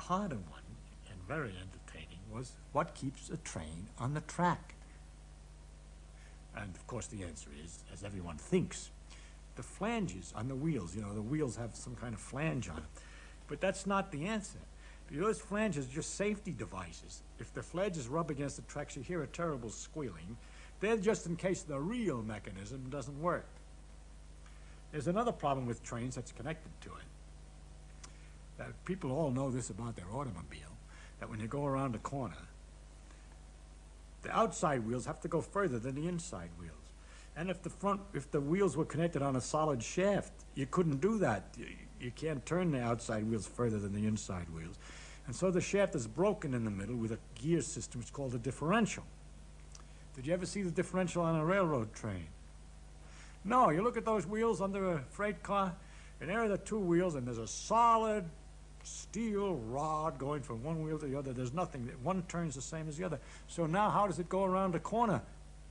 harder one, and very entertaining, was what keeps a train on the track? And of course the answer is, as everyone thinks, the flanges on the wheels. You know, the wheels have some kind of flange on them. But that's not the answer. Those flanges are just safety devices. If the flanges rub against the tracks, you hear a terrible squealing. They're just in case the real mechanism doesn't work. There's another problem with trains that's connected to it. That people all know this about their automobile, that when you go around a corner, the outside wheels have to go further than the inside wheels. And if the wheels were connected on a solid shaft, you couldn't do that. You can't turn the outside wheels further than the inside wheels. And so the shaft is broken in the middle with a gear system. It's called a differential. Did you ever see the differential on a railroad train? No, you look at those wheels under a freight car, and there are the two wheels, and there's a solid steel rod going from one wheel to the other. There's nothing. One turns the same as the other. So now how does it go around a corner,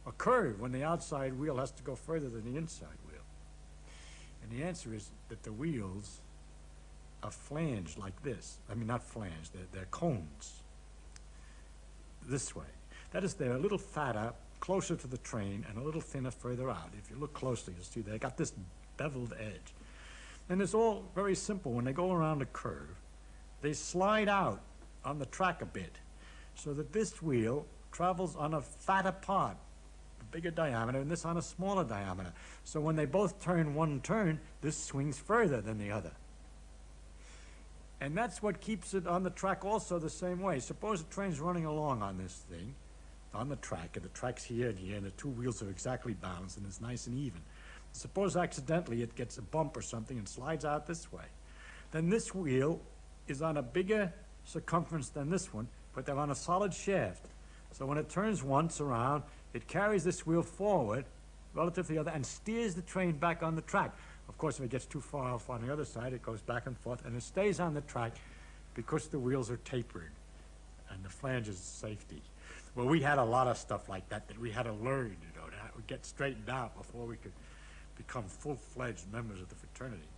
a curve, when the outside wheel has to go further than the inside wheel? And the answer is that the wheels are flanged like this. I mean, not flanged, they're cones. This way. That is, they're a little fatter, closer to the train, and a little thinner further out. If you look closely, you'll see they got this beveled edge. And it's all very simple. When they go around a curve, they slide out on the track a bit, so that this wheel travels on a fatter part, a bigger diameter, and this on a smaller diameter. So when they both turn one turn, this swings further than the other. And that's what keeps it on the track also the same way. Suppose a train's running along on this thing, on the track, and the track's here and here, and the two wheels are exactly balanced, and it's nice and even. Suppose accidentally it gets a bump or something and slides out this way. Then this wheel is on a bigger circumference than this one, but they're on a solid shaft. So when it turns once around, it carries this wheel forward relative to the other and steers the train back on the track. Of course, if it gets too far off on the other side, it goes back and forth, and it stays on the track because the wheels are tapered and the flange is safety. Well, we had a lot of stuff like that we had to learn, you know, to get straightened out before we could become full-fledged members of the fraternity.